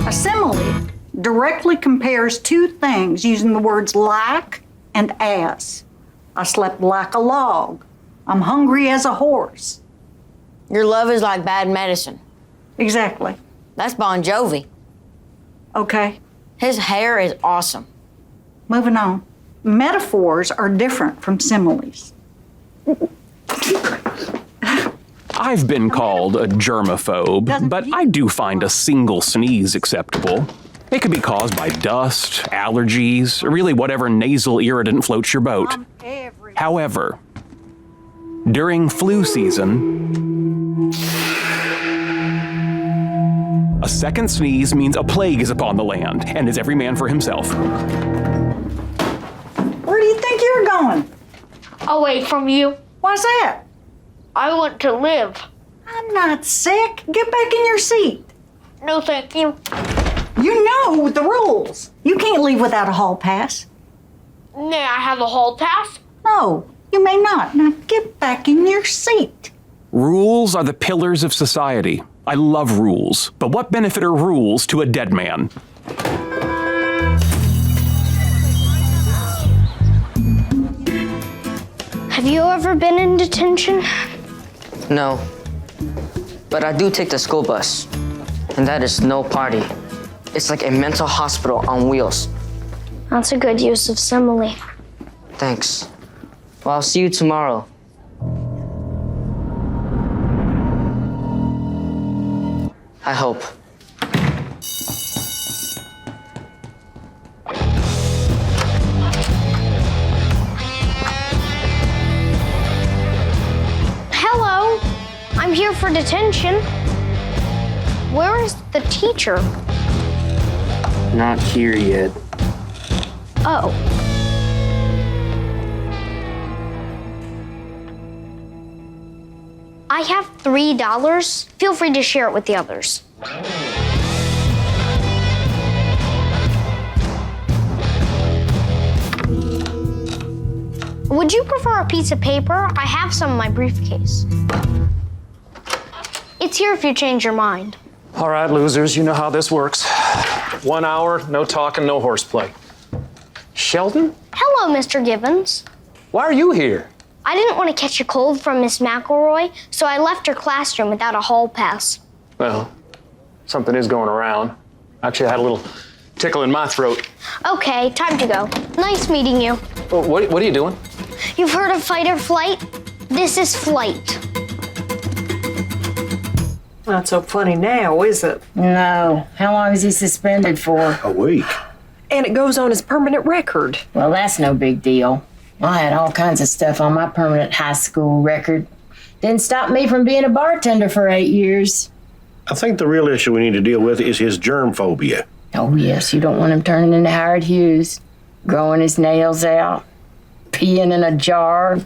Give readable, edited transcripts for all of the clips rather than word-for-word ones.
A simile directly compares two things using the words like and as. I slept like a log. I'm hungry as a horse. Your love is like bad medicine. Exactly. That's Bon Jovi. Okay, His hair is awesome. moving on. Metaphors are different from similes. I've been called a germaphobe, but I do find a single sneeze acceptable. It could be caused by dust, allergies, or really whatever nasal irritant floats your boat. However, during flu season, a second sneeze means a plague is upon the land, and is every man for himself. Where do you think you're going? Away from you. Why's that? I want to live. I'm not sick. Get back in your seat. No, thank you. You know the rules. You can't leave without a hall pass. May I have a hall pass? No, you may not. Now get back in your seat. Rules are the pillars of society. I love rules, but what benefit are rules to a dead man? Have you ever been in detention? No. But I do take the school bus. And that is no party. It's like a mental hospital on wheels. That's a good use of simile. Thanks. Well, I'll see you tomorrow. I hope. Hello, I'm here for detention. Where is the teacher? Not here yet. Oh. I have $3. Feel free to share it with the others. Would you prefer a piece of paper? I have some in my briefcase. It's here if you change your mind. All right, losers, you know how this works. 1 hour, no talking, no horseplay. Sheldon? Hello, Mr. Gibbons. Why are you here? I didn't want to catch a cold from Miss McElroy, so I left her classroom without a hall pass. Well, something is going around. Actually, I had a little tickle in my throat. Okay, time to go. Nice meeting you. What are you doing? You've heard of fight or flight? This is flight. Not so funny now, is it? No. How long is he suspended for? A week. And it goes on his permanent record. Well, that's no big deal. I had all kinds of stuff on my permanent high school record. Didn't stop me from being a bartender for 8 years. I think the real issue we need to deal with is his germ phobia. Oh, yes, you don't want him turning into Howard Hughes, growing his nails out, peeing in a jar.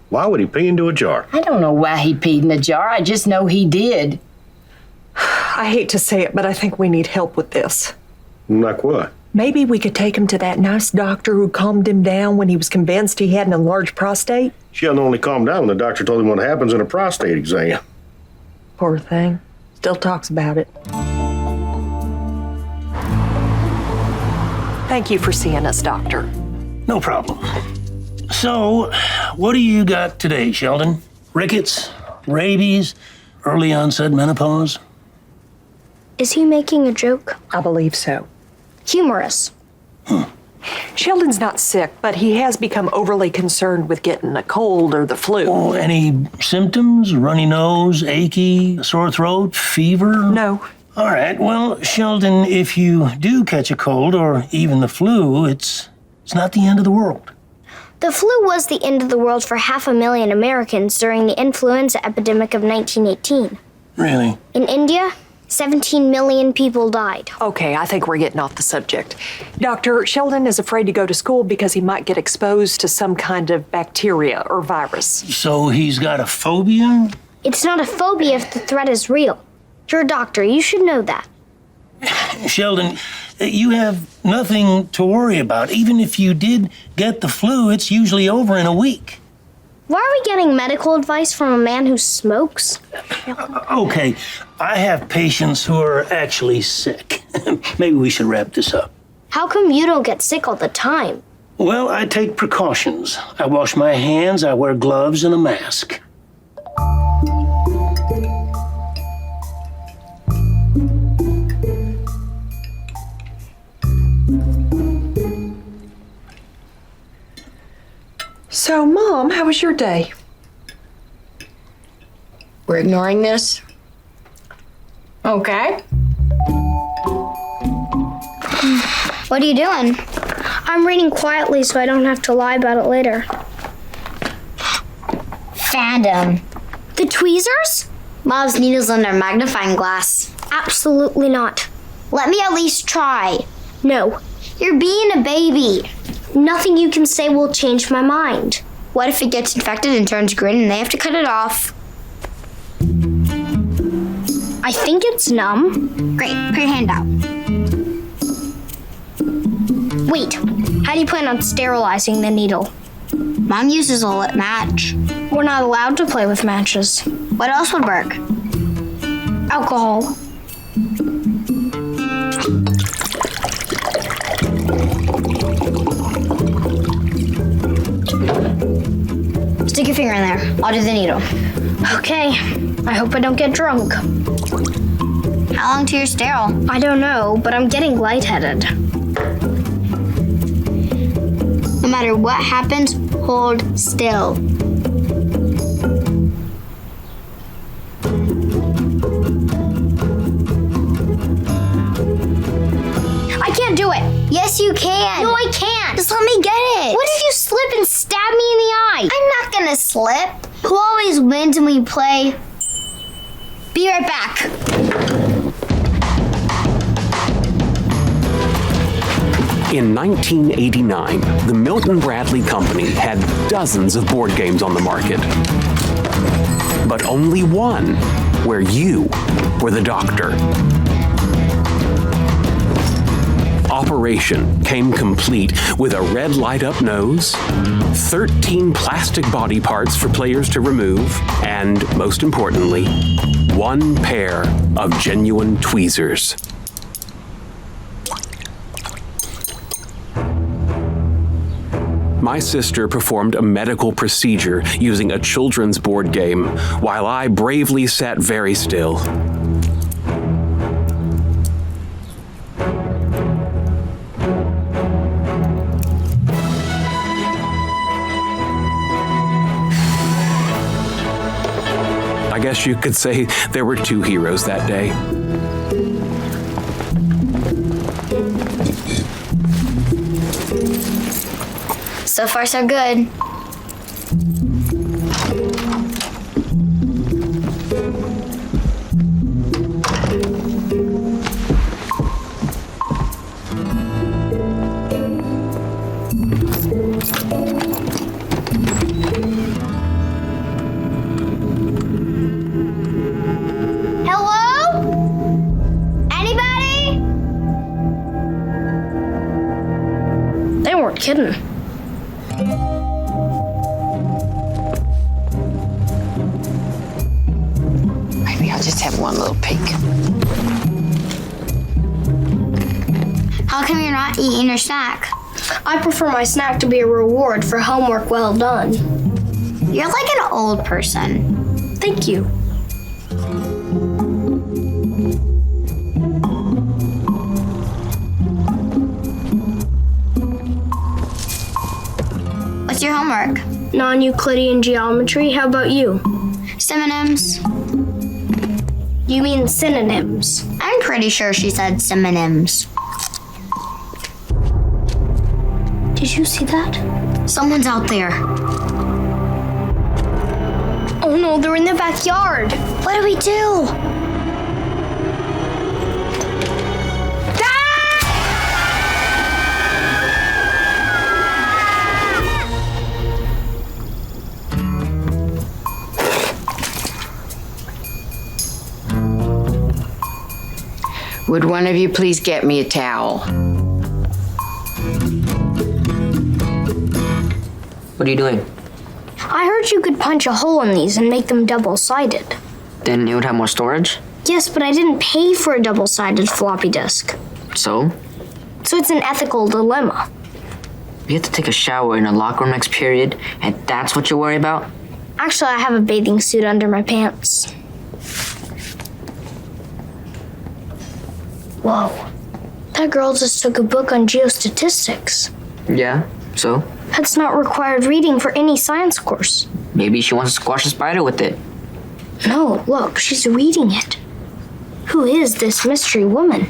Why would he pee into a jar? I don't know why he peed in a jar. I just know he did. I hate to say it, but I think we need help with this. Like what? Maybe we could take him to that nice doctor who calmed him down when he was convinced he had an enlarged prostate. Sheldon only calmed down when the doctor told him what happens in a prostate exam. Poor thing. Still talks about it. Thank you for seeing us, Doctor. No problem. So, what do you got today, Sheldon? Rickets? Rabies? Early onset menopause? Is he making a joke? I believe so. Humorous. Sheldon's not sick, but he has become overly concerned with getting a cold or the flu. Oh, any symptoms? Runny nose, achy, sore throat, fever? No. All right, well, Sheldon, if you do catch a cold or even the flu, it's not the end of the world. The flu was the end of the world for 500,000 Americans during the influenza epidemic of 1918. Really? In India, 17 million people died. Okay, I think we're getting off the subject. Doctor, Sheldon is afraid to go to school because he might get exposed to some kind of bacteria or virus. So he's got a phobia? It's not a phobia if the threat is real. You're a doctor, you should know that. Sheldon, you have nothing to worry about. Even if you did get the flu, it's usually over in a week. Why are we getting medical advice from a man who smokes? Okay, I have patients who are actually sick. Maybe we should wrap this up. How come you don't get sick all the time? Well, I take precautions. I wash my hands, I wear gloves and a mask. So, Mom, how was your day? We're ignoring this? Okay. What are you doing? I'm reading quietly so I don't have to lie about it later. Fandom. The tweezers? Mom's needles under a magnifying glass. Absolutely not. Let me at least try. No. You're being a baby. Nothing you can say will change my mind. What if it gets infected and turns green and they have to cut it off? I think it's numb. Great, put your hand out. Wait, how do you plan on sterilizing the needle? Mom uses a lit match. We're not allowed to play with matches. What else would work? Alcohol. Stick your finger in there. I'll do the needle. Okay, I hope I don't get drunk. How long till you're sterile? I don't know, but I'm getting lightheaded. No matter what happens, hold still. I can't do it. Yes, you can. No, I can't. Just let me get it. What if you slip and stab me in the eye? I'm not gonna slip. Who always wins when we play? Be right back. In 1989, the Milton Bradley Company had dozens of board games on the market, but only one where you were the doctor. Operation came complete with a red light-up nose, 13 plastic body parts for players to remove, and, most importantly, one pair of genuine tweezers. My sister performed a medical procedure using a children's board game, while I bravely sat very still. I guess you could say there were two heroes that day. So far, so good. Hello? Anybody? They weren't kidding. Maybe I'll just have one little peek. How come you're not eating your snack? I prefer my snack to be a reward for homework well done. You're like an old person. Thank you. What's your homework? Non-Euclidean geometry. How about you? Synonyms. You mean synonyms? I'm pretty sure she said synonyms. Did you see that? Someone's out there. Oh no, they're in the backyard. What do we do? Would one of you please get me a towel? What are you doing? I heard you could punch a hole in these and make them double-sided. Then it would have more storage? Yes, but I didn't pay for a double-sided floppy disk. So? So it's an ethical dilemma. You have to take a shower in a locker room next period, and that's what you worry about? Actually, I have a bathing suit under my pants. Whoa. That girl just took a book on geostatistics. Yeah, so? That's not required reading for any science course. Maybe she wants to squash a spider with it. No, look, she's reading it. Who is this mystery woman?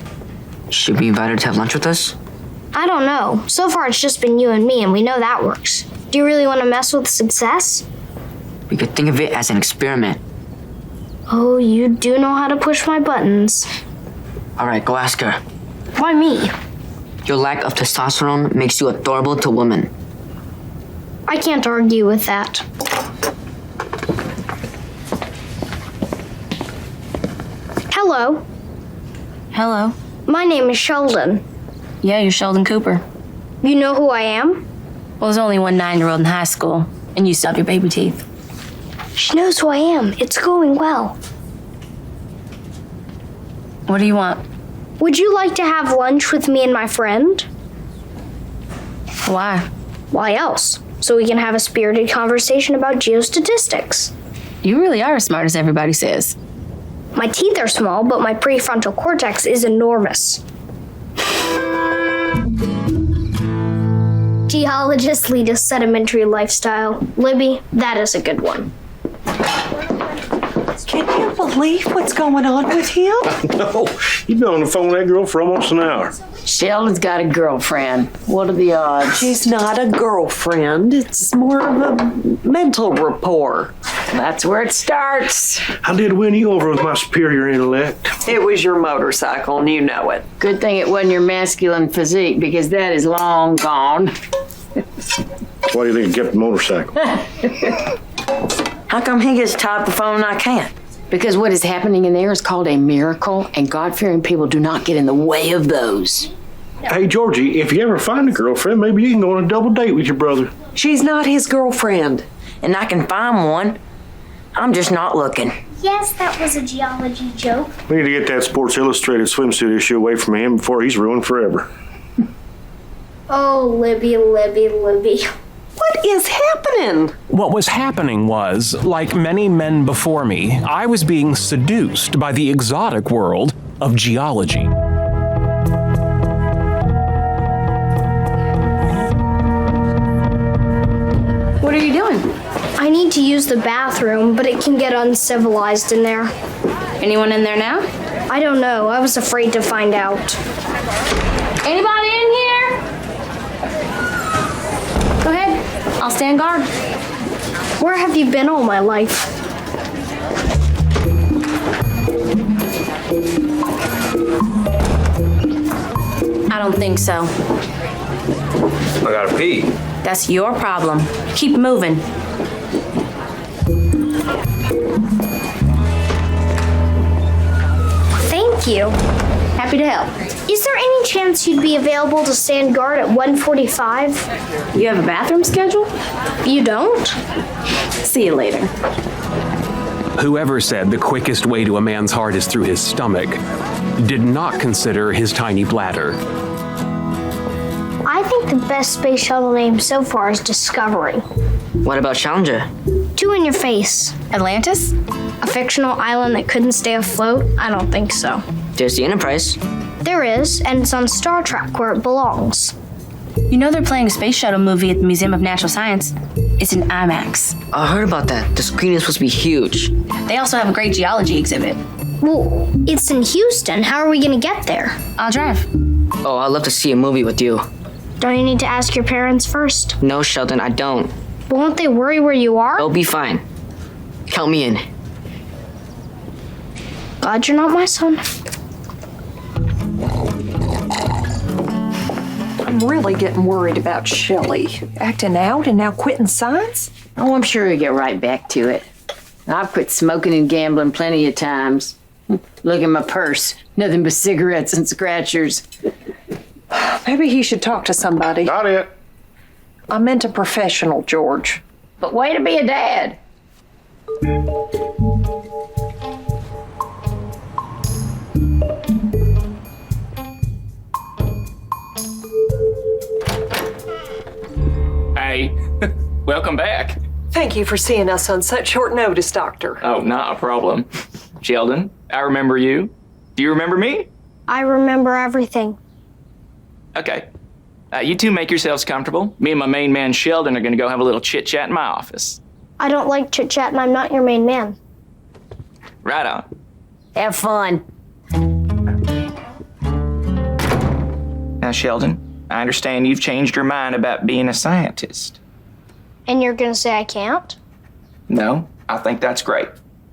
Should we invite her to have lunch with us? I don't know. So far, it's just been you and me, and we know that works. Do you really want to mess with success? We could think of it as an experiment. Oh, you do know how to push my buttons. All right, go ask her. Why me? Your lack of testosterone makes you adorable to women. I can't argue with that. Hello. Hello. My name is Sheldon. Yeah, you're Sheldon Cooper. You know who I am? Well, there's only one 9-year-old in high school, and you still have your baby teeth. She knows who I am. It's going well. What do you want? Would you like to have lunch with me and my friend? Why? Why else? So we can have a spirited conversation about geostatistics. You really are as smart as everybody says. My teeth are small, but my prefrontal cortex is enormous. Geologists lead a sedimentary lifestyle. Libby, that is a good one. Can you believe what's going on with him? No, you've been on the phone with that girl for almost an hour. Sheldon's got a girlfriend. What are the odds? She's not a girlfriend. It's more of a mental rapport. That's where it starts. I did win you over with my superior intellect. It was your motorcycle, and you know it. Good thing it wasn't your masculine physique, because that is long gone. Why do you think I kept the motorcycle? How come he gets to top the phone and I can't? Because what is happening in there is called a miracle, and God-fearing people do not get in the way of those. Hey, Georgie, if you ever find a girlfriend, maybe you can go on a double date with your brother. She's not his girlfriend. And I can find one. I'm just not looking. Yes, that was a geology joke. We need to get that Sports Illustrated swimsuit issue away from him before he's ruined forever. Oh, Libby, Libby, Libby. What is happening? What was happening was, like many men before me, I was being seduced by the exotic world of geology. What are you doing? I need to use the bathroom, but it can get uncivilized in there. Anyone in there now? I don't know. I was afraid to find out. Anybody in here? Go ahead. I'll stand guard. Where have you been all my life? I don't think so. I gotta pee. That's your problem. Keep moving. Thank you. Happy to help. Is there any chance you'd be available to stand guard at 1:45? You have a bathroom schedule? You don't? See you later. Whoever said the quickest way to a man's heart is through his stomach did not consider his tiny bladder. I think the best space shuttle name so far is Discovery. What about Challenger? 2 in your face. Atlantis? A fictional island that couldn't stay afloat? I don't think so. There's the Enterprise. There is, and it's on Star Trek where it belongs. You know they're playing a space shuttle movie at the Museum of Natural Science. It's in IMAX. I heard about that. The screen is supposed to be huge. They also have a great geology exhibit. Well, it's in Houston. How are we gonna get there? I'll drive. Oh, I'd love to see a movie with you. Don't you need to ask your parents first? No, Sheldon, I don't. But won't they worry where you are? They'll be fine. Count me in. Glad you're not my son. I'm really getting worried about Shelley. Acting out and now quitting science? Oh, I'm sure he'll get right back to it. I've quit smoking and gambling plenty of times. Look at my purse. Nothing but cigarettes and scratchers. Maybe he should talk to somebody. Not it. I meant a professional, George. But way to be a dad. Welcome back. Thank you for seeing us on such short notice, Doctor. Oh, not a problem. Sheldon, I remember you. Do you remember me? I remember everything. Okay. You two make yourselves comfortable. Me and my main man Sheldon are gonna go have a little chit-chat in my office. I don't like chit-chat and I'm not your main man. Right on. Have fun. Now, Sheldon, I understand you've changed your mind about being a scientist. And you're gonna say I can't? No, I think that's great.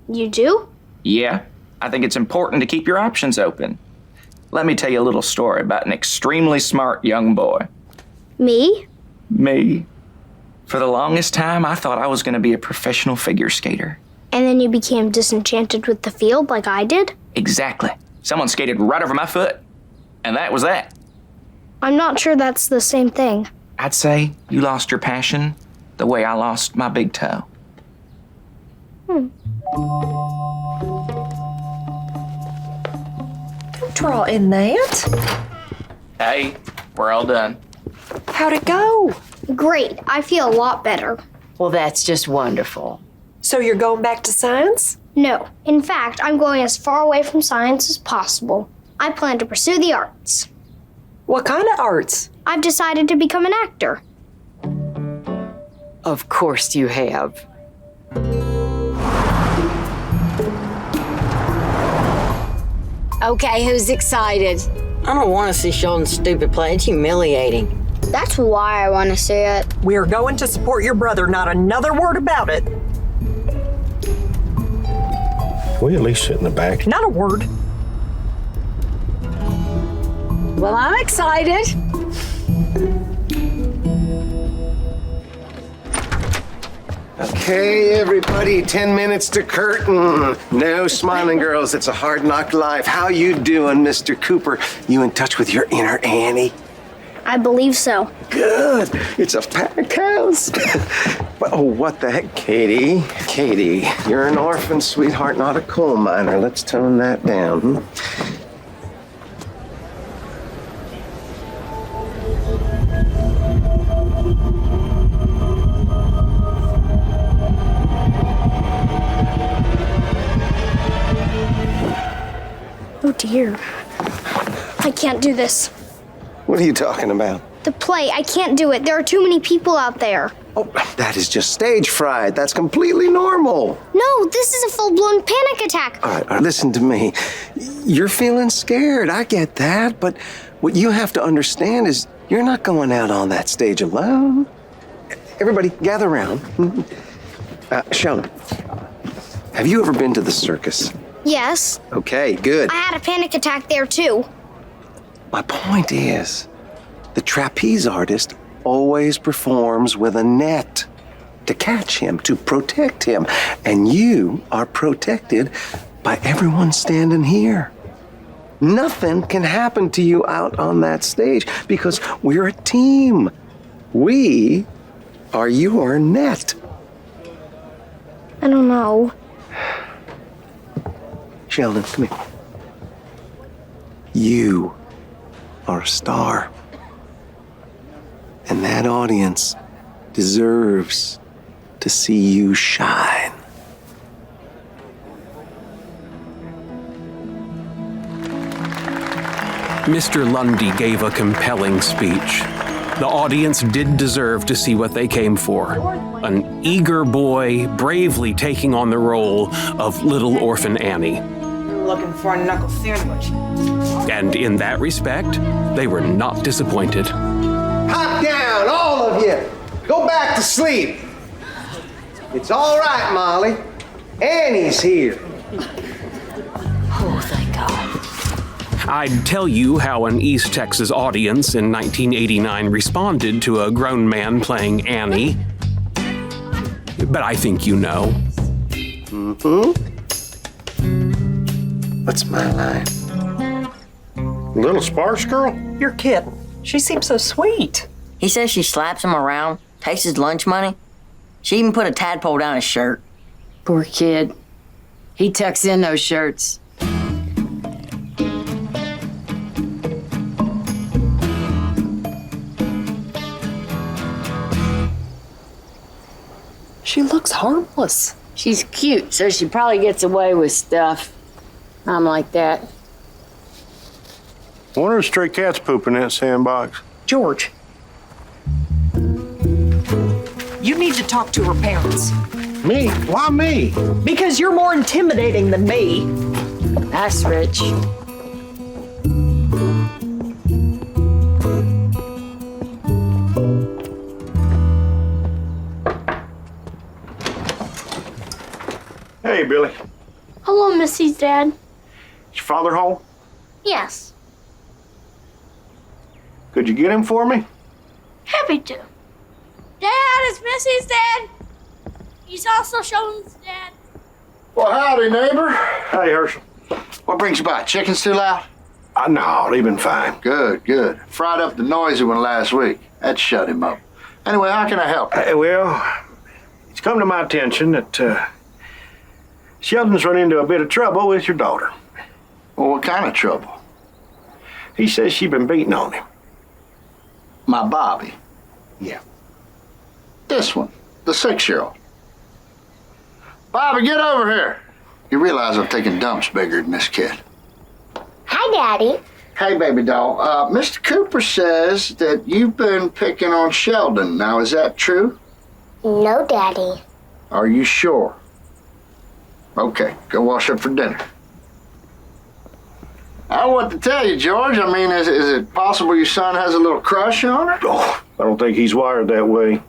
You do? Yeah, I think it's important to keep your options open. Let me tell you a little story about an extremely smart young boy. Me? Me. For the longest time, I thought I was going to be a professional figure skater. And then you became disenchanted with the field like I did? Exactly. Someone skated right over my foot, and that was that. I'm not sure that's the same thing. I'd say you lost your passion the way I lost my big toe. Don't draw in that. Hey, we're all done. How'd it go? Great. I feel a lot better. Well, that's just wonderful. So you're going back to science? No. In fact, I'm going as far away from science as possible. I plan to pursue the arts. What kind of arts? I've decided to become an actor. Of course you have. Okay, who's excited? I don't want to see Sheldon's stupid play. It's humiliating. That's why I want to see it. We are going to support your brother, not another word about it. Can we at least sit in the back? Not a word. Well, I'm excited. Okay, everybody, 10 minutes to curtain. No smiling girls, it's a hard knock life. How you doing, Mr. Cooper? You in touch with your inner Annie? I believe so. Good. It's a packed house. Oh, what the heck, Katie? Katie, you're an orphan, sweetheart, not a coal miner. Let's tone that down. Oh dear. I can't do this. What are you talking about? The play, I can't do it. There are too many people out there. Oh, that is just stage fright. That's completely normal. No, this is a full-blown panic attack. All right, listen to me. You're feeling scared. I get that. But what you have to understand is you're not going out on that stage alone. Everybody, gather around. Sheldon, have you ever been to the circus? Yes. Okay, good. I had a panic attack there too. My point is, the trapeze artist always performs with a net to catch him, to protect him. And you are protected by everyone standing here. Nothing can happen to you out on that stage because we're a team. We are your net. I don't know. Sheldon, come here. You are a star. And that audience deserves to see you shine. Mr. Lundy gave a compelling speech. The audience did deserve to see what they came for. An eager boy bravely taking on the role of little orphan Annie. Looking for a knuckle sandwich. And in that respect, they were not disappointed. Hop down, all of you. Go back to sleep. It's all right, Molly. Annie's here. Oh, thank God. I'd tell you how an East Texas audience in 1989 responded to a grown man playing Annie. But I think you know. Mm-hmm. What's my line? Little sparse girl? You're kidding. She seems so sweet. He says she slaps him around, takes his lunch money. She even put a tadpole down his shirt. Poor kid. He tucks in those shirts. She looks harmless. She's cute, so she probably gets away with stuff. I'm like that. Wonder if stray cats poop in that sandbox. George, you need to talk to her parents. Me? Why me? Because you're more intimidating than me. That's rich. Hey, Billy. Hello, Missy's dad. Is your father home? Yes. Could you get him for me? Happy to. Dad, it's Missy's dad. He's also Sheldon's dad. Well, howdy, neighbor. Hey, Herschel. What brings you by? Chicken's too loud? No, they've been fine. Good, good. Fried up the noisy one last week. That shut him up. Anyway, how can I help? Well, it's come to my attention that Sheldon's run into a bit of trouble with your daughter. Well, what kind of trouble? He says she's been beating on him. My Bobby. Yeah. This one, the 6-year-old. Bobby, get over here. You realize I've taken dumps bigger than this kid. Hi, Daddy. Hey, baby doll. Mr. Cooper says that you've been picking on Sheldon. Now, is that true? No, Daddy. Are you sure? Okay, go wash up for dinner. I don't know what to tell you, George. I mean, is it possible your son has a little crush on her? Oh, I don't think he's wired that way.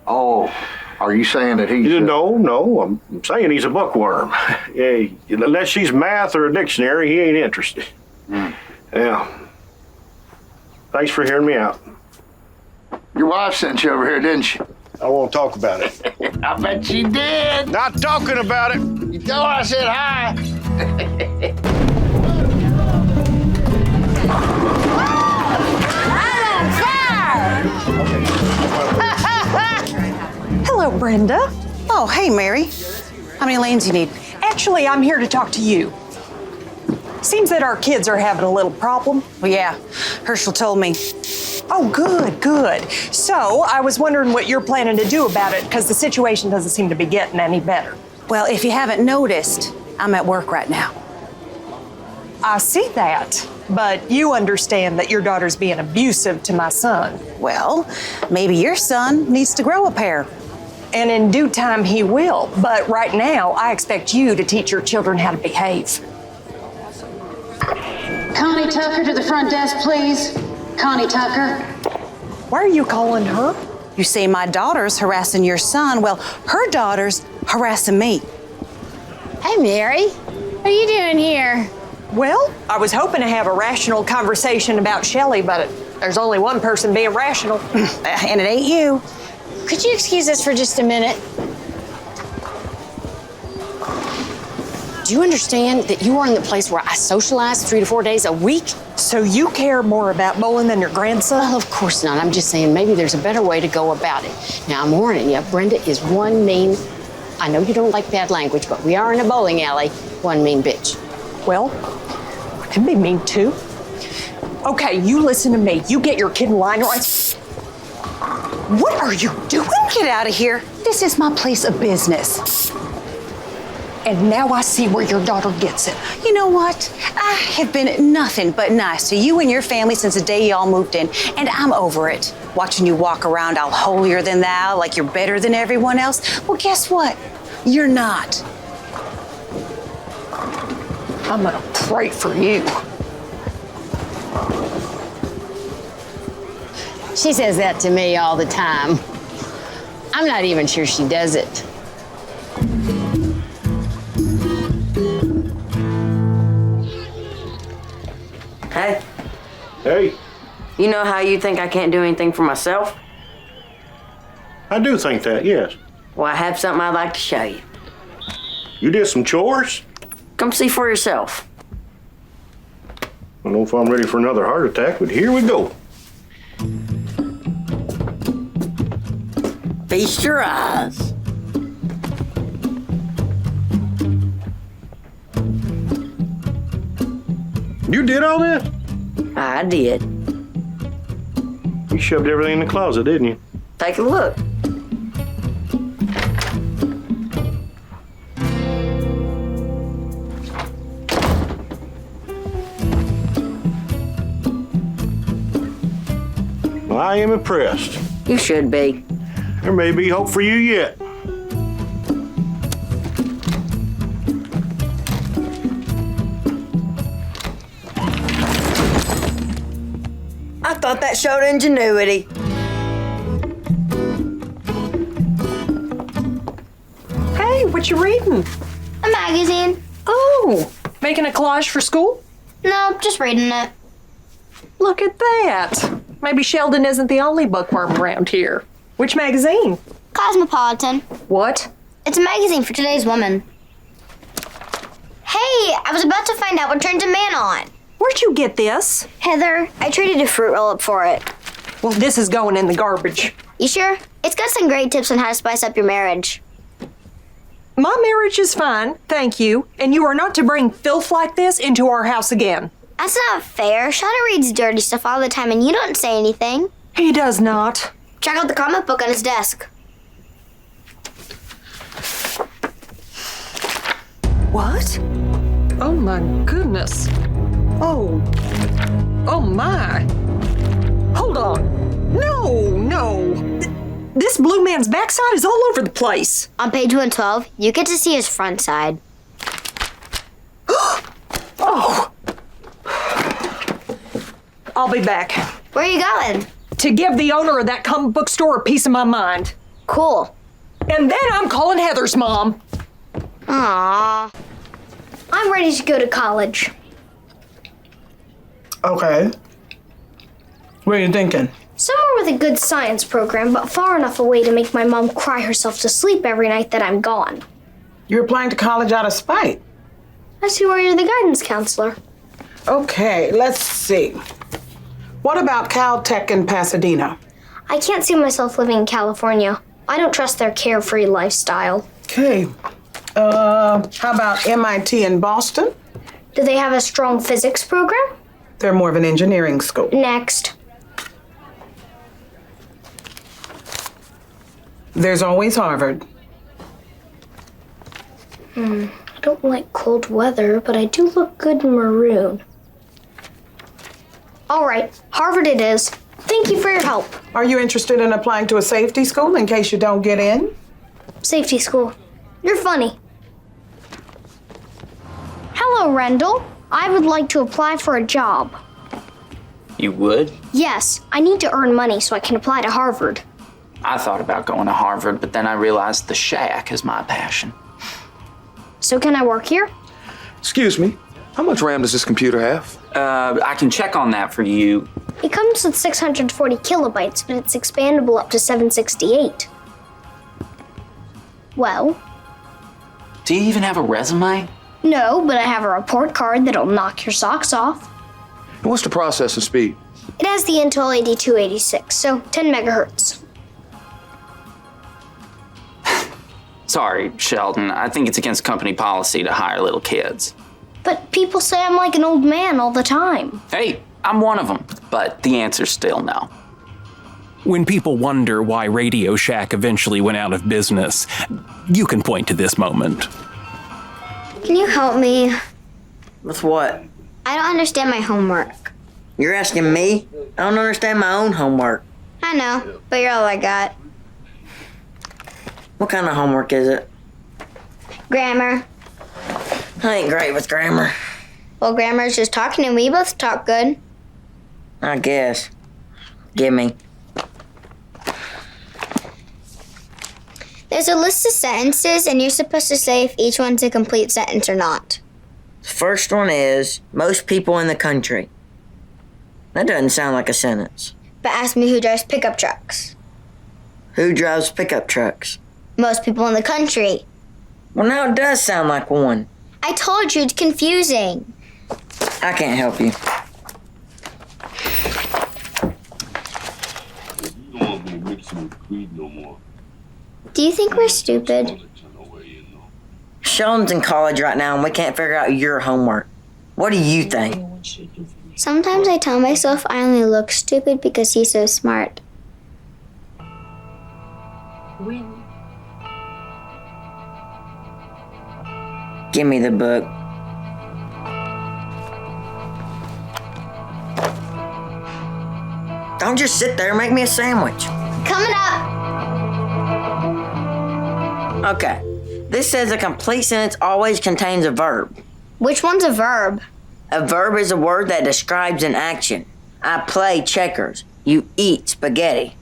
Oh, are you saying that he's... No, I'm saying he's a bookworm. Yeah, unless she's math or a dictionary, he ain't interested. Yeah. Thanks for hearing me out. Your wife sent you over here, didn't she? I won't talk about it. I bet she did. Not talking about it. You know I said hi. Hello, Brenda. Oh, hey, Mary. How many lanes you need? Actually, I'm here to talk to you. Seems that our kids are having a little problem. Well, yeah, Herschel told me. Oh, good. So, I was wondering what you're planning to do about it, because the situation doesn't seem to be getting any better. Well, if you haven't noticed, I'm at work right now. I see that, but you understand that your daughter's being abusive to my son. Well, maybe your son needs to grow a pair. And in due time, he will. But right now, I expect you to teach your children how to behave. Connie Tucker to the front desk, please. Connie Tucker. Why are you calling her? You say my daughter's harassing your son. Well, her daughter's harassing me. Hey, Mary. What are you doing here? Well, I was hoping to have a rational conversation about Shelley, but there's only one person being rational. And it ain't you. Could you excuse us for just a minute? Do you understand that you are in the place where I socialize 3 to 4 days a week? So you care more about bowling than your grandson? Well, of course not. I'm just saying maybe there's a better way to go about it. Now, I'm warning you, Brenda is one mean, I know you don't like bad language, but we are in a bowling alley, one mean bitch. Well, I can be mean too. Okay, you listen to me. You get your kid in line right. What are you doing? Get out of here. This is my place of business. And now I see where your daughter gets it. You know what? I have been nothing but nice to you and your family since the day y'all moved in, and I'm over it. Watching you walk around all holier than thou, like you're better than everyone else. Well, guess what? You're not. I'm gonna pray for you. She says that to me all the time. I'm not even sure she does it. Hey. Hey. You know how you think I can't do anything for myself? I do think that, yes. Well, I have something I'd like to show you. You did some chores? Come see for yourself. I don't know if I'm ready for another heart attack, but here we go. Feast your eyes. You did all this? I did. You shoved everything in the closet, didn't you? Take a look. Well, I am impressed. You should be. There may be hope for you yet. I thought that showed ingenuity. Hey, what you reading? A magazine. Oh, making a collage for school? No, just reading it. Look at that. Maybe Sheldon isn't the only bookworm around here. Which magazine? Cosmopolitan. What? It's a magazine for today's woman. Hey, I was about to find out what turns a man on. Where'd you get this? Heather, I traded a fruit roll-up for it. Well, this is going in the garbage. You sure? It's got some great tips on how to spice up your marriage. My marriage is fine, thank you, and you are not to bring filth like this into our house again. That's not fair. Shauna reads dirty stuff all the time and you don't say anything. He does not. Check out the comic book on his desk. What? Oh my goodness. Oh my. Hold on. No. This blue man's backside is all over the place. On page 112, you get to see his front side. Oh. I'll be back. Where are you going? To give the owner of that comic book store a piece of my mind. Cool. And then I'm calling Heather's mom. Aww. I'm ready to go to college. Okay. What are you thinking? Somewhere with a good science program, but far enough away to make my mom cry herself to sleep every night that I'm gone. You're applying to college out of spite. I see why you're the guidance counselor. Okay, let's see. What about Caltech in Pasadena? I can't see myself living in California. I don't trust their carefree lifestyle. Okay. How about MIT in Boston? Do they have a strong physics program? They're more of an engineering school. Next. There's always Harvard. I don't like cold weather, but I do look good in maroon. All right, Harvard it is. Thank you for your help. Are you interested in applying to a safety school in case you don't get in? Safety school. You're funny. Hello, Rendell. I would like to apply for a job. You would? Yes, I need to earn money so I can apply to Harvard. I thought about going to Harvard, but then I realized the shack is my passion. So can I work here? Excuse me, how much RAM does this computer have? I can check on that for you. It comes with 640 kilobytes, but it's expandable up to 768. Well? Do you even have a resume? No, but I have a report card that'll knock your socks off. What's the processing speed? It has the Intel 8286, so 10 megahertz. Sorry, Sheldon. I think it's against company policy to hire little kids. But people say I'm like an old man all the time. Hey, I'm one of them, but the answer's still no. When people wonder why Radio Shack eventually went out of business, you can point to this moment. Can you help me? With what? I don't understand my homework. You're asking me? I don't understand my own homework. I know, but you're all I got. What kind of homework is it? Grammar. I ain't great with grammar. Well, grammar's just talking and we both talk good. I guess. Gimme. There's a list of sentences and you're supposed to say if each one's a complete sentence or not. The first one is, most people in the country. That doesn't sound like a sentence. But ask me who drives pickup trucks. Who drives pickup trucks? Most people in the country. Well, now it does sound like one. I told you, it's confusing. I can't help you. Do you think we're stupid? Sheldon's in college right now and we can't figure out your homework. What do you think? Sometimes I tell myself I only look stupid because he's so smart. Give me the book. Don't just sit there and make me a sandwich. Coming up. Okay. This says a complete sentence always contains a verb. Which one's a verb? A verb is a word that describes an action. I play checkers. You eat spaghetti.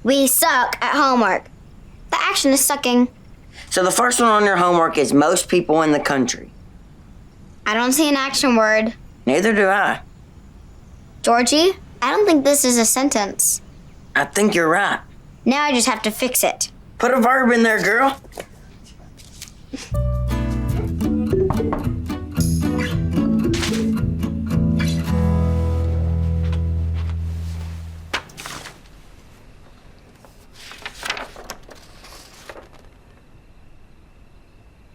We suck at homework. The action is sucking. So the first one on your homework is most people in the country. I don't see an action word. Neither do I. Georgie, I don't think this is a sentence. I think you're right. Now I just have to fix it. Put a verb in there, girl.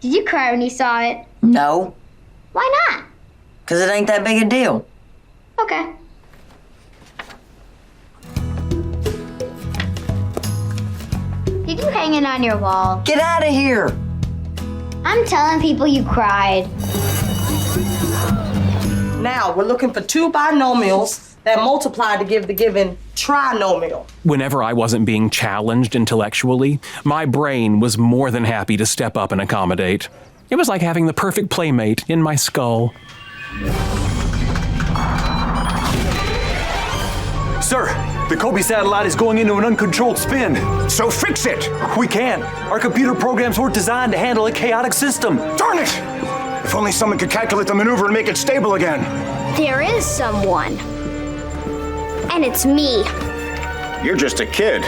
Did you cry when you saw it? No, Why not? because it ain't that big a deal. Okay. Did you hang it on your wall? Get out of here. I'm telling people you cried. Now we're looking for two binomials that multiply to give the given trinomial. Whenever I wasn't being challenged intellectually, my brain was more than happy to step up and accommodate. It was like having the perfect playmate in my skull. Sir, the Kobe satellite is going into an uncontrolled spin. So fix it! We can't. Our computer programs weren't designed to handle a chaotic system. Darn it! If only someone could calculate the maneuver and make it stable again. There is someone. And it's me. You're just a kid.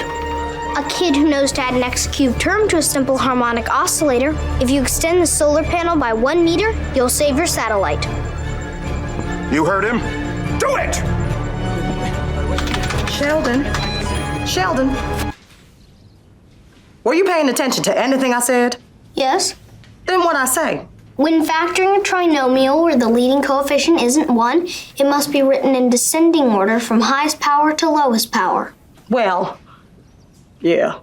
A kid who knows to add an x-cubed term to a simple harmonic oscillator. If you extend the solar panel by 1 meter, you'll save your satellite. You heard him? Do it! Sheldon. Were you paying attention to anything I said? Yes. Then what'd I say? When factoring a trinomial where the leading coefficient isn't 1, it must be written in descending order from highest power to lowest power. Well, yeah.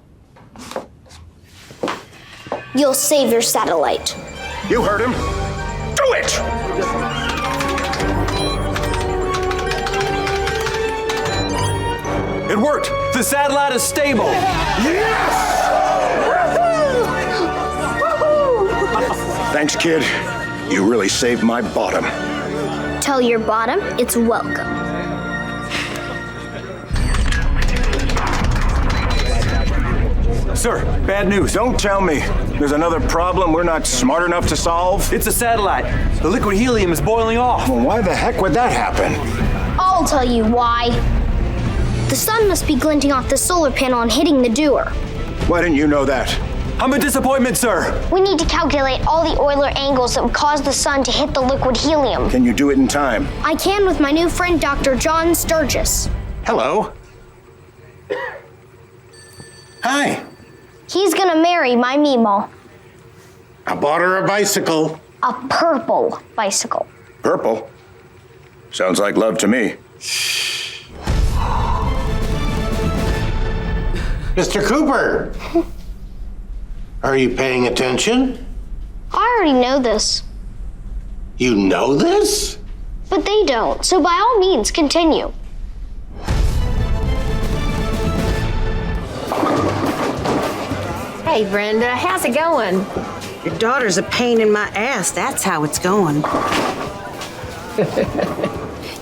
You'll save your satellite. You heard him. Do it! It worked! The satellite is stable! Thanks, kid. You really saved my bottom. Tell your bottom it's welcome. Sir, bad news. Don't tell me. There's another problem we're not smart enough to solve? It's a satellite. The liquid helium is boiling off. Well, why the heck would that happen? I'll tell you why. The sun must be glinting off the solar panel and hitting the doer. Why didn't you know that? I'm a disappointment, sir. We need to calculate all the Euler angles that would cause the sun to hit the liquid helium. Can you do it in time? I can with my new friend, Dr. John Sturgis. Hello. Hi. He's gonna marry my Mimo. I bought her a bicycle. A purple bicycle. Purple? Sounds like love to me. Mr. Cooper, are you paying attention? I already know this. You know this? But they don't, so by all means, continue. Hey, Brenda, how's it going? Your daughter's a pain in my ass. That's how it's going.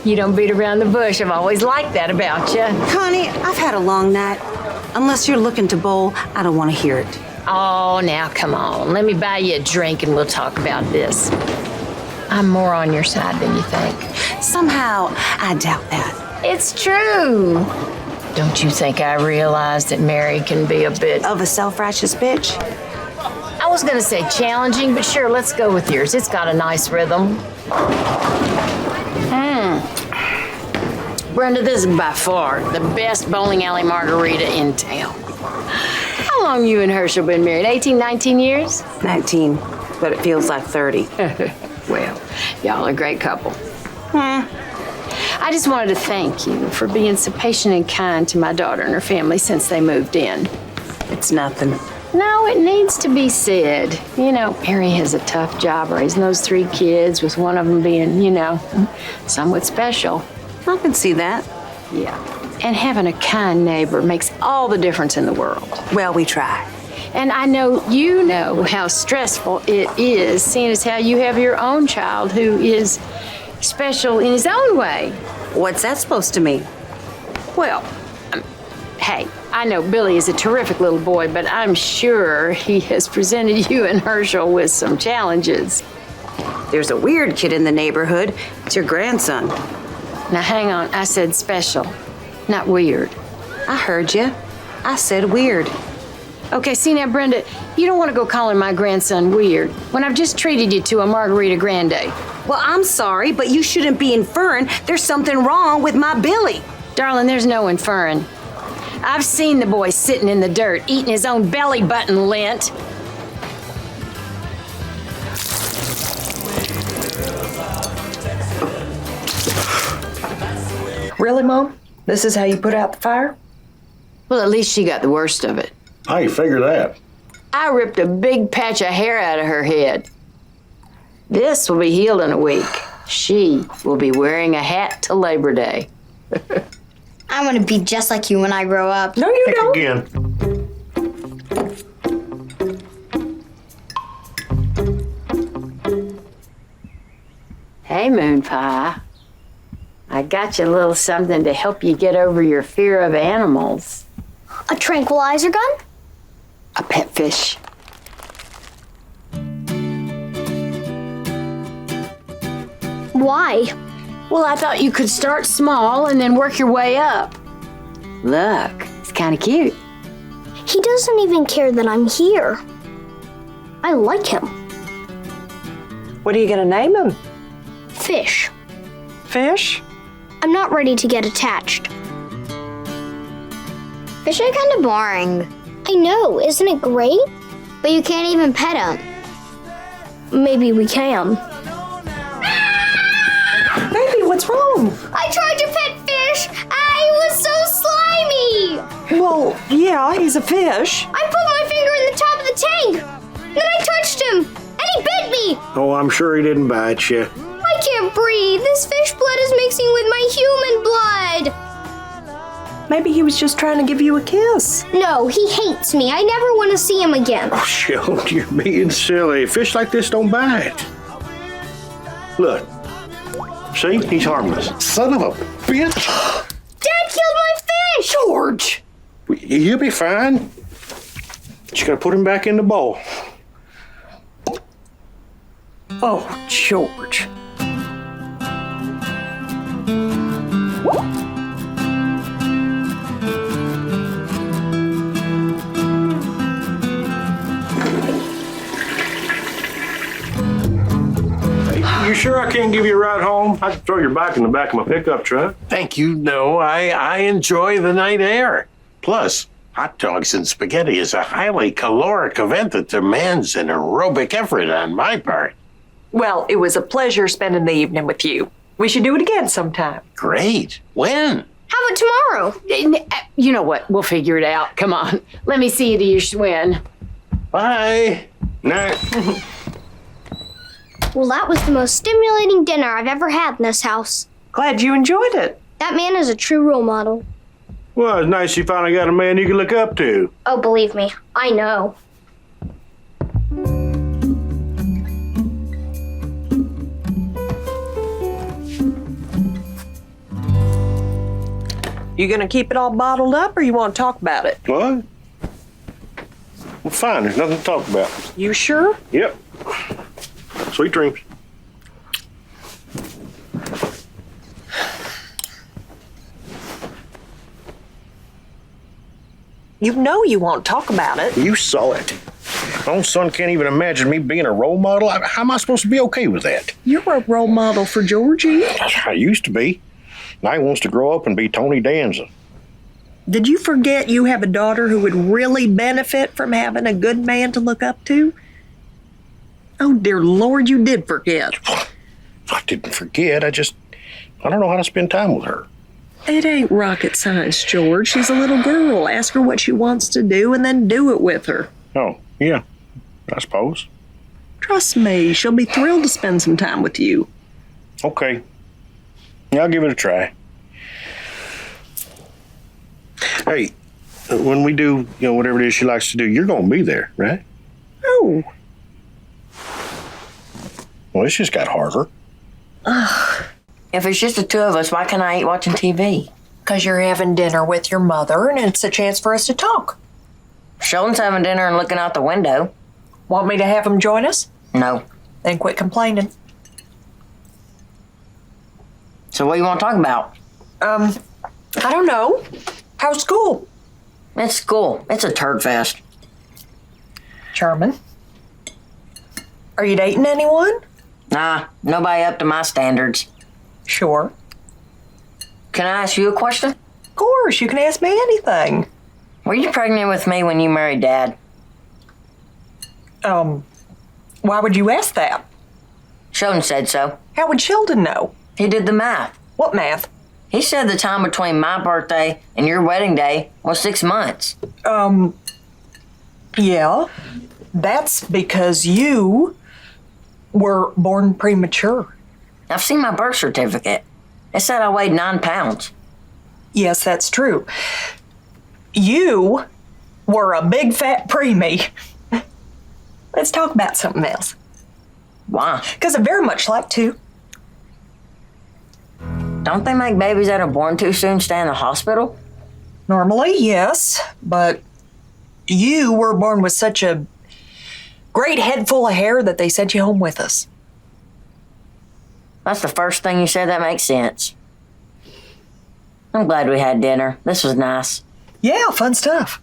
You don't beat around the bush. I've always liked that about you. Connie, I've had a long night. Unless you're looking to bowl, I don't want to hear it. Oh, now come on. Let me buy you a drink and we'll talk about this. I'm more on your side than you think. Somehow, I doubt that. It's true. Don't you think I realize that Mary can be a bit of a self-righteous bitch? I was gonna say challenging, but sure, let's go with yours. It's got a nice rhythm. Brenda, this is by far the best bowling alley margarita in town. How long you and Herschel been married? 18, 19 years? 19, but it feels like 30. Well, y'all are a great couple. I just wanted to thank you for being so patient and kind to my daughter and her family since they moved in. It's nothing. No, it needs to be said. You know, Mary has a tough job raising those 3 kids, with one of them being, somewhat special. I can see that. Yeah. And having a kind neighbor makes all the difference in the world. Well, we try. And I know you know how stressful it is, seeing as how you have your own child who is special in his own way. What's that supposed to mean? Well, hey, I know Billy is a terrific little boy, but I'm sure he has presented you and Herschel with some challenges. There's a weird kid in the neighborhood. It's your grandson. Now, hang on. I said special, not weird. I heard you. I said weird. Okay, see now, Brenda, you don't want to go calling my grandson weird when I've just treated you to a margarita grande. Well, I'm sorry, but you shouldn't be inferring there's something wrong with my Billy. Darling, there's no inferring. I've seen the boy sitting in the dirt, eating his own belly button lint. Really, Mom? This is how you put out the fire? Well, at least she got the worst of it. How you figure that? I ripped a big patch of hair out of her head. This will be healed in a week. She will be wearing a hat to Labor Day. I want to be just like you when I grow up. No, you don't. Again. Hey, Moon Pie. I got you a little something to help you get over your fear of animals. A tranquilizer gun? A pet fish. Why? Well, I thought you could start small and then work your way up. Look, it's kind of cute. He doesn't even care that I'm here. I like him. What are you gonna name him? Fish. Fish? I'm not ready to get attached. Fish are kind of boring. I know, isn't it great? But you can't even pet them. Maybe we can. Baby, what's wrong? I tried to pet fish. I was so slimy. Well, yeah, he's a fish. I put my finger in the top of the tank. Then I touched him, and he bit me. Oh, I'm sure he didn't bite you. I can't breathe. This fish blood is mixing with my human blood. Maybe he was just trying to give you a kiss. No, he hates me. I never want to see him again. Oh, Sheldon, you're being silly. Fish like this don't bite. Look. See? He's harmless. Son of a bitch! Dad killed my fish! George! He'll be fine. Just gotta put him back in the bowl. Oh, George. You sure I can't give you a ride home? I can throw your bike in the back of my pickup truck. Thank you. No, I enjoy the night air. Plus, hot dogs and spaghetti is a highly caloric event that demands an aerobic effort on my part. Well, it was a pleasure spending the evening with you. We should do it again sometime. Great. When? How about tomorrow? You know what? We'll figure it out. Come on. Let me see you to your swim. Bye. Nah. Well, that was the most stimulating dinner I've ever had in this house. Glad you enjoyed it. That man is a true role model. Well, it's nice you finally got a man you can look up to. Oh, believe me, I know. You gonna keep it all bottled up or you want to talk about it? What? Well, fine. There's nothing to talk about. You sure? Yep. Sweet dreams. You know you won't talk about it. You saw it. My own son can't even imagine me being a role model. How am I supposed to be okay with that? You're a role model for Georgie. I used to be. Now he wants to grow up and be Tony Danza. Did you forget you have a daughter who would really benefit from having a good man to look up to? Oh, dear Lord, you did forget. I didn't forget. I don't know how to spend time with her. It ain't rocket science, George. She's a little girl. Ask her what she wants to do and then do it with her. Oh, yeah, I suppose. Trust me, she'll be thrilled to spend some time with you. Okay. Yeah, I'll give it a try. Hey, when we do, whatever it is she likes to do, you're gonna be there, right? Oh. Well, it's just got harder. If it's just the two of us, why can't I eat watching TV? Because you're having dinner with your mother, and it's a chance for us to talk. Sheldon's having dinner and looking out the window. Want me to have him join us? No. Then quit complaining. So what do you want to talk about? I don't know. How's school? It's school. It's a turd fest. Sherman? Are you dating anyone? Nah, nobody up to my standards. Sure. Can I ask you a question? Of course, you can ask me anything. Were you pregnant with me when you married Dad? Why would you ask that? Sheldon said so. How would Sheldon know? He did the math. What math? He said the time between my birthday and your wedding day was 6 months. Yeah. That's because you were born premature. I've seen my birth certificate. It said I weighed 9 pounds. Yes, that's true. You were a big fat preemie. Let's talk about something else. Why? Because I very much like to. Don't they make babies that are born too soon stay in the hospital? Normally, yes, but you were born with such a great head full of hair that they sent you home with us. That's the first thing you said that makes sense. I'm glad we had dinner. This was nice. Yeah, fun stuff.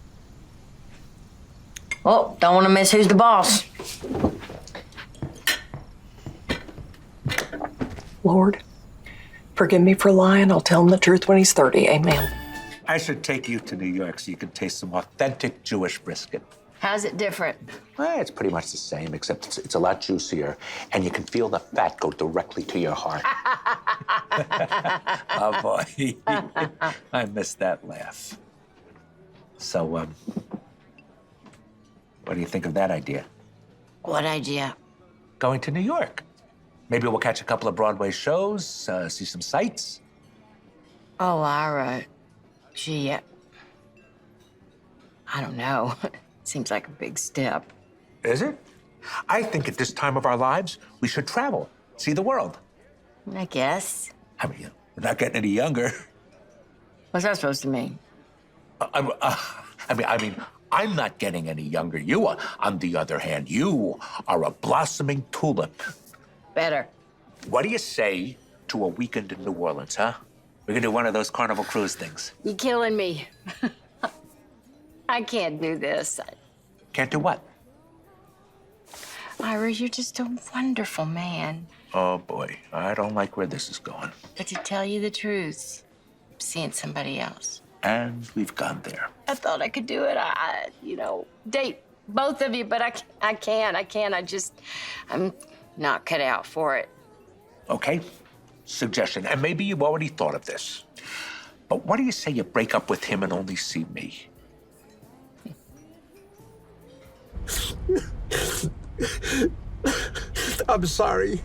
Oh, don't want to miss Who's the Boss. Lord, forgive me for lying. I'll tell him the truth when he's 30. Amen. I should take you to New York so you can taste some authentic Jewish brisket. How's it different? Well, it's pretty much the same, except it's a lot juicier, and you can feel the fat go directly to your heart. Oh, boy. I missed that laugh. So, what do you think of that idea? What idea? Going to New York. Maybe we'll catch a couple of Broadway shows, see some sights. Oh, Ira. Gee, I don't know. Seems like a big step. Is it? I think at this time of our lives, we should travel, see the world. I guess. I mean, we're not getting any younger. What's that supposed to mean? I mean, I'm not getting any younger. You are. On the other hand, you are a blossoming tulip. Better. What do you say to a weekend in New Orleans, huh? We can do one of those Carnival cruise things. You're killing me. I can't do this. Can't do what? Ira, you're just a wonderful man. Oh, boy. I don't like where this is going. But to tell you the truth, I'm seeing somebody else. And we've gone there. I thought I could do it. Date both of you, but I can't. I'm not cut out for it. Okay. Suggestion. And maybe you've already thought of this. But what do you say you break up with him and only see me? I'm sorry.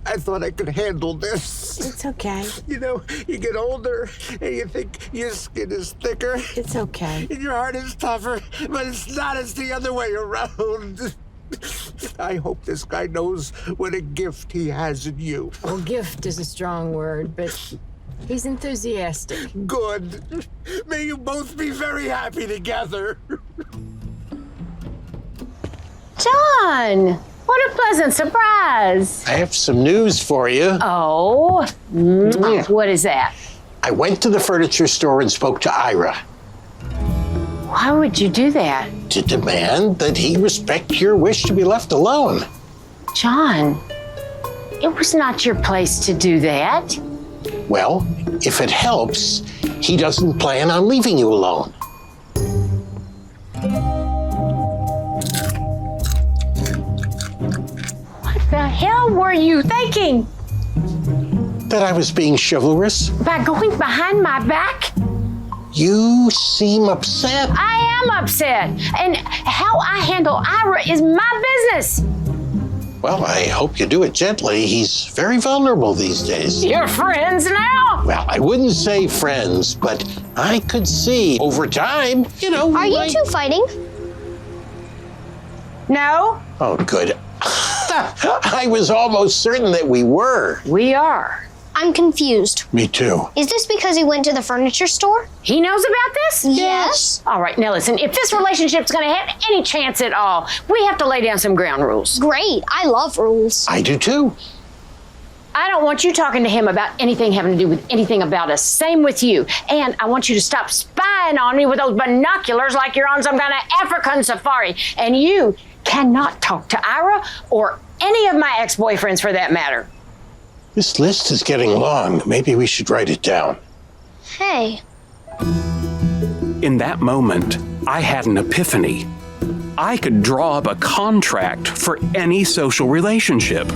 I thought I could handle this. It's okay. You know, you get older and you think your skin is thicker. It's okay. And your heart is tougher, but it's not. It's the other way around. I hope this guy knows what a gift he has in you. Well, gift is a strong word, but he's enthusiastic. Good. May you both be very happy together. John! What a pleasant surprise. I have some news for you. Oh, what is that? I went to the furniture store and spoke to Ira. Why would you do that? To demand that he respect your wish to be left alone. John, it was not your place to do that. Well, if it helps, he doesn't plan on leaving you alone. What the hell were you thinking? That I was being chivalrous? By going behind my back? You seem upset. I am upset. And how I handle Ira is my business. Well, I hope you do it gently. He's very vulnerable these days. You're friends now? Well, I wouldn't say friends, but I could see over time, Are you two fighting? No. Oh, good. I was almost certain that we were. We are. I'm confused. Me too. Is this because he went to the furniture store? He knows about this? Yes. All right, now listen, if this relationship's gonna have any chance at all, we have to lay down some ground rules. Great. I love rules. I do too. I don't want you talking to him about anything having to do with anything about us. Same with you. And I want you to stop spying on me with those binoculars like you're on some kind of African safari. And you cannot talk to Ira or any of my ex-boyfriends for that matter. This list is getting long. Maybe we should write it down. Hey. In that moment, I had an epiphany. I could draw up a contract for any social relationship.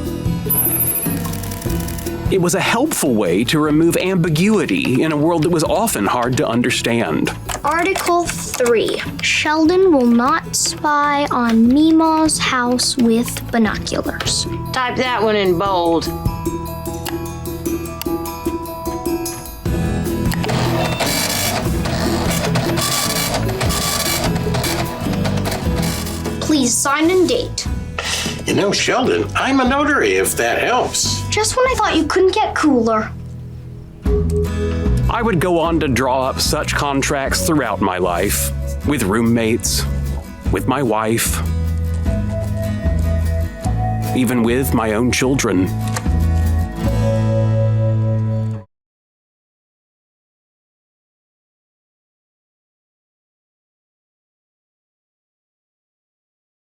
It was a helpful way to remove ambiguity in a world that was often hard to understand. Article 3. Sheldon will not spy on Meemaw's house with binoculars. Type that one in bold. Please sign and date. Sheldon, I'm a notary if that helps. Just when I thought you couldn't get cooler. I would go on to draw up such contracts throughout my life, with roommates, with my wife, even with my own children.